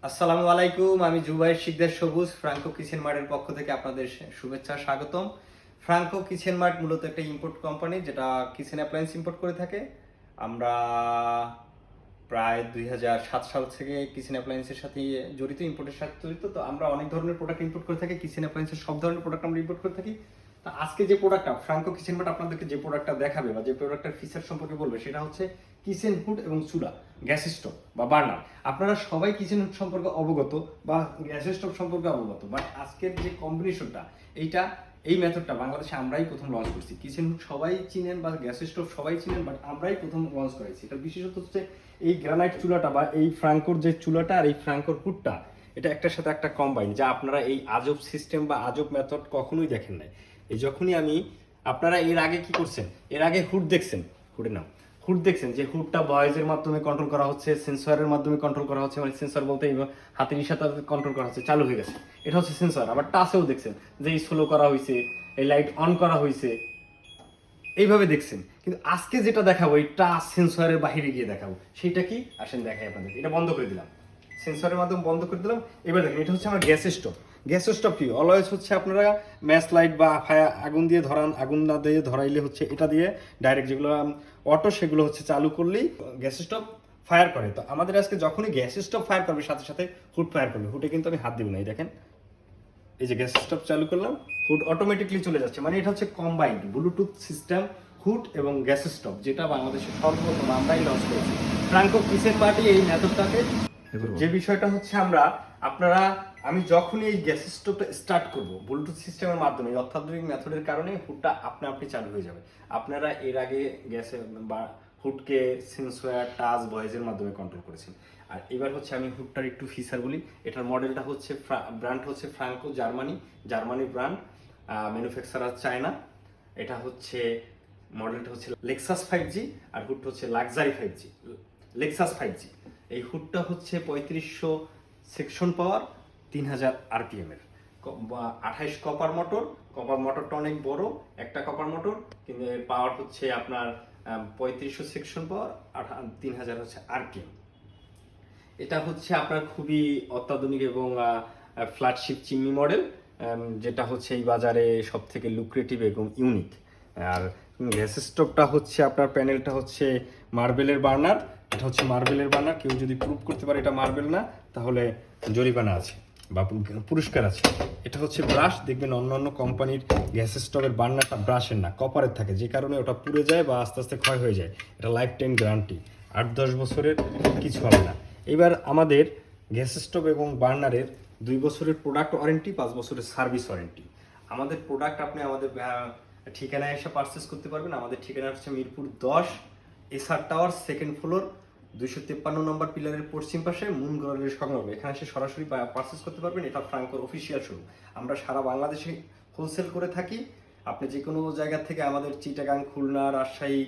আসসালামু আলাইকুম, আমি জুবাইর শিকদার সবুজ ফ্রাঙ্কো কিচেন মার্টের পক্ষ থেকে আপনাদের শুভেচ্ছা স্বাগতম। ফ্রাঙ্কো কিচেন মার্ট মূলত একটা ইম্পোর্ট কোম্পানি যেটা কিচেন অ্যাপ্লায়েন্স ইম্পোর্ট করে থাকে। আমরা প্রায় 2007 সাল থেকে কিচেন অ্যাপ্লায়েন্সের সাথে জড়িত, ইম্পোর্টের সাথে জড়িত। তো আমরা অনেক ধরনের প্রোডাক্ট ইম্পোর্ট করে থাকি, কিচেন অ্যাপ্লায়েন্সের সব ধরনের প্রোডাক্ট আমরা ইম্পোর্ট করে থাকি। তা আজকে যে প্রোডাক্টটা ফ্রাঙ্কো কিচেন মার্ট আপনাদেরকে যে প্রোডাক্টটা দেখাবে বা যে প্রোডাক্টের ফিচার সম্পর্কে বলবে সেটা হচ্ছে কিচেন হুড এবং চুলা, গ্যাস স্টোভ বা বার্নার। আপনারা সবাই কিচেন হুড সম্পর্কে অবগত বা গ্যাস স্টোভ সম্পর্কে অবগত, বাট আজকের যে কম্বিনেশনটা এই মেথডটা বাংলাদেশে আমরাই প্রথম লঞ্চ করছি। কিচেন হুড সবাই চিনেন বা গ্যাস স্টোভ সবাই চিনেন, বাট আমরাই প্রথম লঞ্চ করেছি। এটা বিশেষত হচ্ছে এই গ্রানাইট চুলাটা বা এই ফ্রাঙ্কোর যে চুলাটা আর এই ফ্রাঙ্কোর হুডটা, এটা একটার সাথে একটা কম্বাইন, যা আপনারা এই আজব সিস্টেম বা আজব মেথড কখনোই দেখেন নাই। এই যখনই আপনারা এর আগে কি করছেন, এর আগে হুড দেখছেন, হুড দেখছেন যে হুডটা ভয়েসের মাধ্যমে কন্ট্রোল করা হচ্ছে, সেন্সরের মাধ্যমে কন্ট্রোল করা হচ্ছে, মানে সেন্সর বলতে হাতের ইশারাতে কন্ট্রোল করা হচ্ছে, চালু হয়ে গেছে, এটা হচ্ছে সেন্সর। আবার টাচেও দেখছেন যে এই স্লো করা হয়েছে, এই লাইট অন করা হয়েছে, এইভাবে দেখছেন। কিন্তু আজকে যেটা দেখাবো এই টাচ সেন্সরের বাহিরে গিয়ে দেখাবো, সেইটা কি আসেন দেখাই আপনাদের। এটা বন্ধ করে দিলাম, সেন্সরের মাধ্যমে বন্ধ করে দিলাম। এবার দেখেন, এটা হচ্ছে আমার গ্যাস স্টোভ। গ্যাস স্টোভ কি অলওয়েজ হচ্ছে আপনারা ম্যাচ লাইট বা আগুন দিয়ে ধরান, আগুন না দিয়ে ধরাইলে হচ্ছে এটা দিয়ে ডাইরেক্ট যেগুলো অটো সেগুলো হচ্ছে চালু করলেই গ্যাস স্টোভ ফায়ার করে। তো আমাদের আজকে যখনই গ্যাস স্টোভ ফায়ার করবে সাথে সাথে হুড ফায়ার করবে। হুডে কিন্তু আমি হাত দিব না, এই দেখেন, এই যে গ্যাস স্টোভ চালু করলাম, হুড অটোমেটিকলি চলে যাচ্ছে। মানে এটা হচ্ছে কম্বাইন্ড ব্লুটুথ সিস্টেম হুড এবং গ্যাস স্টোভ, যেটা বাংলাদেশের সর্বপ্রথম আমরাই লঞ্চ করেছি। ফ্রাঙ্কো কিচেন পার্টি এই মেথডটাকে, যে বিষয়টা হচ্ছে আমি যখনই এই গ্যাস স্টোভটা স্টার্ট করব ব্লুটুথ সিস্টেমের মাধ্যমে, অত্যাধুনিক মেথডের কারণে হুডটা আপনি চালু হয়ে যাবে। আপনারা এর আগে গ্যাসে বা হুডকে সেন্সর টাচ ভয়েসের মাধ্যমে কন্ট্রোল করেছেন। আর এবার হচ্ছে আমি হুডটার একটু ফিচার বলি। এটার মডেলটা হচ্ছে ব্র্যান্ড হচ্ছে Franco, Germany brand, manufacturer China. এটা হচ্ছে মডেলটা হচ্ছে লেক্সাস 5G, আর হুডটা হচ্ছে লাক্সারি 5G, লেক্সাস 5G। এই হুডটা হচ্ছে 3500 সেকশন পাওয়ার, 3000 RPM এর, 28 কপার মোটরটা অনেক বড়, একটা কপার মোটর, কিন্তু এর পাওয়ার হচ্ছে আপনার 3500 সেকশন পাওয়ার, 3000 হচ্ছে RPM। এটা হচ্ছে আপনার খুবই অত্যাধুনিক এবং ফ্ল্যাগশিপ চিমনি মডেল, যেটা হচ্ছে এই বাজারে সব থেকে লুক্রেটিভ এবং ইউনিক। আর গ্যাস স্টোভটা হচ্ছে আপনার প্যানেলটা হচ্ছে মার্বেলের বার্নার। এটা হচ্ছে মার্বেলের বার্নার, কেউ যদি প্রুভ করতে পারে এটা মার্বেল না তাহলে জরিমানা আছে বা পুরস্কার আছে। এটা হচ্ছে ব্রাশ, দেখবেন অন্যান্য কোম্পানির গ্যাস স্টোভের বার্নারটা ব্রাশের না কপারের থাকে, যে কারণে ওটা পুড়ে যায় বা আস্তে আস্তে ক্ষয় হয়ে যায়। এটা লাইফ টাইম গ্যারান্টি, 8-10 বছরের কিছু হবে না। এবার আমাদের গ্যাস স্টোভ এবং বার্নারের 2 বছরের প্রোডাক্ট ওয়ারেন্টি, 5 বছরের সার্ভিস ওয়ারেন্টি। আমাদের প্রোডাক্ট আপনি আমাদের ঠিকানায় এসে পারচেস করতে পারবেন। আমাদের ঠিকানা হচ্ছে Mirpur 10, SR tower, second floor, 253 নম্বর পিলারের পশ্চিম পাশে, মুন গ্যালারির সংলগ্ন। এখানে এসে সরাসরি পারচেস করতে পারবেন। এটা ফ্রাঙ্কোর অফিসিয়াল শোরুম। আমরা সারা বাংলাদেশে হোলসেল করে থাকি। আপনি যে কোনো জায়গা থেকে আমাদের চিটাগাং, খুলনা, রাজশাহী,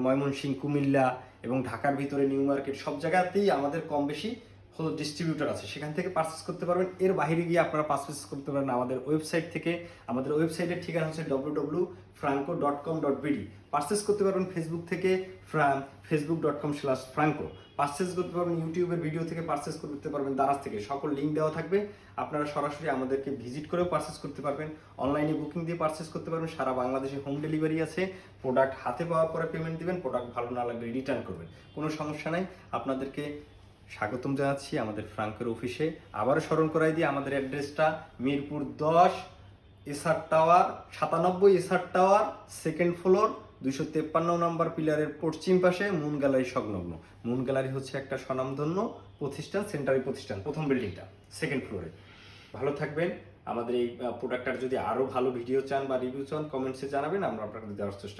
ময়মনসিংহ, কুমিল্লা এবং ঢাকার ভিতরে নিউ মার্কেট, সব জায়গাতেই আমাদের কম বেশি ডিস্ট্রিবিউটর আছে, সেখান থেকে পারচেস করতে পারবেন। এর বাইরে গিয়ে আপনারা পারচেস করতে পারেন আমাদের ওয়েবসাইট থেকে। আমাদের ওয়েবসাইটের ঠিকানা হচ্ছে www.franco.com.bd। পারচেস করতে পারবেন ফেসবুক থেকে, facebook.com/franco। পারচেস করতে পারবেন ইউটিউবের ভিডিও থেকে, পারচেস করতে পারবেন দারাজ থেকে, সকল লিঙ্ক দেওয়া থাকবে। আপনারা সরাসরি আমাদেরকে ভিজিট করেও পারচেস করতে পারবেন, অনলাইনে বুকিং দিয়ে পারচেস করতে পারবেন। সারা বাংলাদেশে হোম ডেলিভারি আছে। প্রোডাক্ট হাতে পাওয়ার পরে পেমেন্ট দিবেন, প্রোডাক্ট ভালো না লাগলে রিটার্ন করবেন, কোনো সমস্যা নাই। আপনাদেরকে স্বাগতম জানাচ্ছি আমাদের ফ্রাঙ্কের অফিসে। আবারও স্মরণ করাই দিই আমাদের অ্যাড্রেসটা Mirpur 10, SR tower 97, SR tower, second floor, 253 নম্বর পিলারের পশ্চিম পাশে, মুন গ্যালারি সংলগ্ন। মুন গ্যালারি হচ্ছে একটা স্বনামধন্য প্রতিষ্ঠান, সেন্টারি প্রতিষ্ঠান, প্রথম বিল্ডিংটা সেকেন্ড ফ্লোরে। ভালো থাকবেন। আমাদের এই প্রোডাক্টটার যদি আরও ভালো ভিডিও চান বা রিভিউ চান, কমেন্টসে জানাবেন, আমরা আপনাদের দেওয়ার চেষ্টা